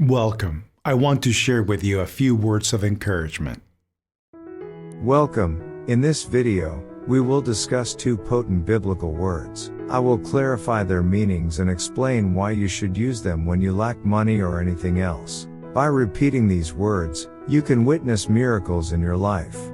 Welcome. I want to share with you a few words of encouragement. Welcome. In this video, we will discuss two potent biblical words. I will clarify their meanings and explain why you should use them when you lack money or anything else. By repeating these words, you can witness miracles in your life.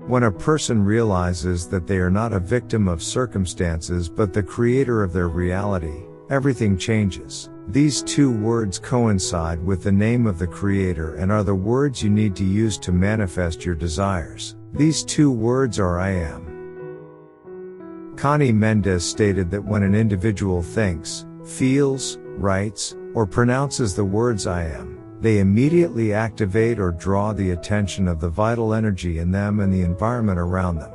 When a person realizes that they are not a victim of circumstances but the creator of their reality, everything changes. These two words coincide with the name of the Creator and are the words you need to use to manifest your desires. These two words are I am. Conny Mendez stated that when an individual thinks, feels, writes, or pronounces the words I am, they immediately activate or draw the attention of the vital energy in them and the environment around them.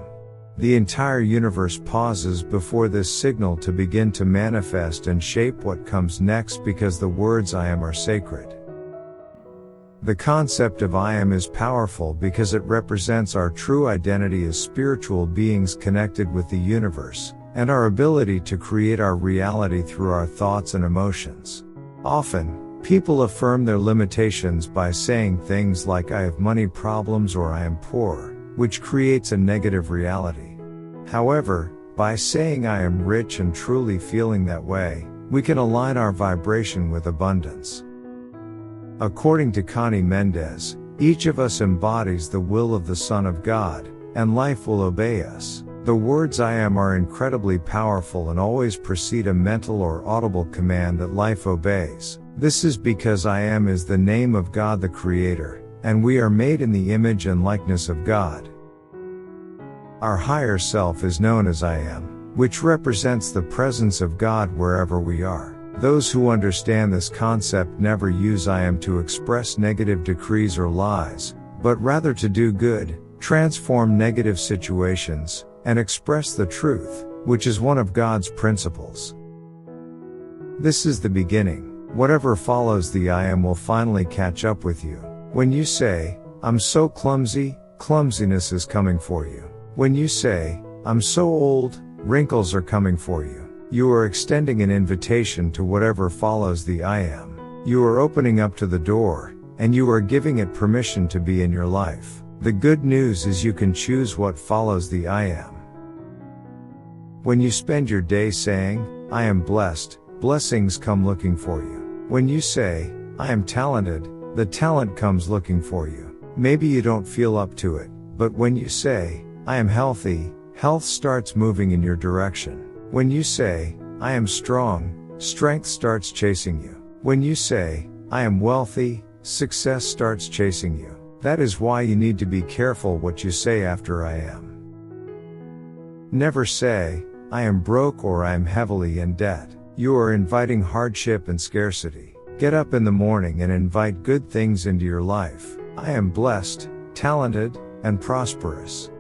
The entire universe pauses before this signal to begin to manifest and shape what comes next because the words I am are sacred. The concept of I am is powerful because it represents our true identity as spiritual beings connected with the universe, and our ability to create our reality through our thoughts and emotions. Often, people affirm their limitations by saying things like I have money problems or I am poor, which creates a negative reality. However, by saying I am rich and truly feeling that way, we can align our vibration with abundance. According to Conny Mendez, each of us embodies the will of the Son of God, and life will obey us. The words I am are incredibly powerful and always precede a mental or audible command that life obeys. This is because I am is the name of God the Creator, and we are made in the image and likeness of God. Our higher self is known as I am, which represents the presence of God wherever we are. Those who understand this concept never use I am to express negative decrees or lies, but rather to do good, transform negative situations, and express the truth, which is one of God's principles. This is the beginning. Whatever follows the I am will finally catch up with you. When you say, I'm so clumsy, clumsiness is coming for you. When you say, I'm so old, wrinkles are coming for you. You are extending an invitation to whatever follows the I am. You are opening up to the door, and you are giving it permission to be in your life. The good news is you can choose what follows the I am. When you spend your day saying, I am blessed, blessings come looking for you. When you say, I am talented, the talent comes looking for you. Maybe you don't feel up to it, but when you say, I am healthy, health starts moving in your direction. When you say, I am strong, strength starts chasing you. When you say, I am wealthy, success starts chasing you. That is why you need to be careful what you say after I am. Never say, I am broke or I am heavily in debt. You are inviting hardship and scarcity. Get up in the morning and invite good things into your life. I am blessed, talented, and prosperous.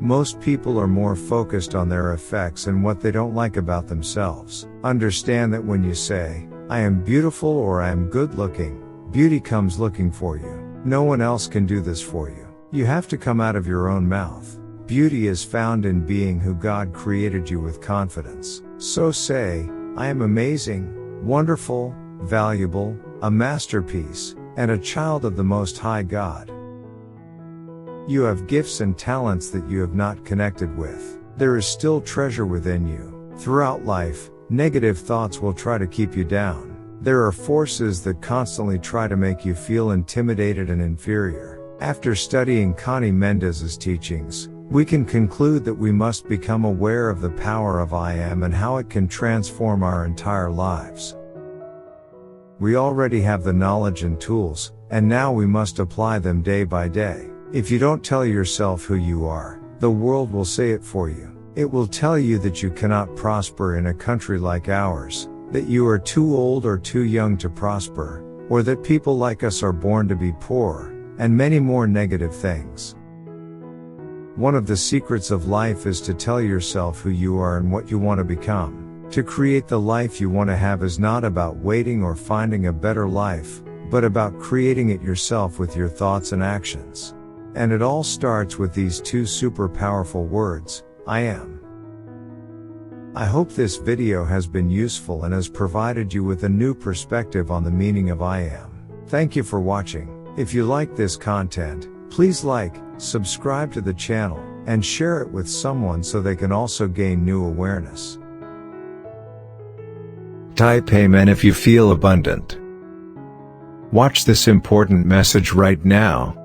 Most people are more focused on their effects and what they don't like about themselves. Understand that when you say, I am beautiful or I am good looking, beauty comes looking for you. No one else can do this for you. You have to come out of your own mouth. Beauty is found in being who God created you with confidence. So say, I am amazing, wonderful, valuable, a masterpiece, and a child of the Most High God. You have gifts and talents that you have not connected with. There is still treasure within you. Throughout life, negative thoughts will try to keep you down. There are forces that constantly try to make you feel intimidated and inferior. After studying Conny Mendez's teachings, we can conclude that we must become aware of the power of I am and how it can transform our entire lives. We already have the knowledge and tools, and now we must apply them day by day. If you don't tell yourself who you are, the world will say it for you. It will tell you that you cannot prosper in a country like ours, that you are too old or too young to prosper, or that people like us are born to be poor, and many more negative things. One of the secrets of life is to tell yourself who you are and what you want to become. To create the life you want to have is not about waiting or finding a better life, but about creating it yourself with your thoughts and actions. And it all starts with these two super powerful words, I am. I hope this video has been useful and has provided you with a new perspective on the meaning of I am. Thank you for watching. If you like this content, please like, subscribe to the channel, and share it with someone so they can also gain new awareness. Type Amen if you feel abundant. Watch this important message right now.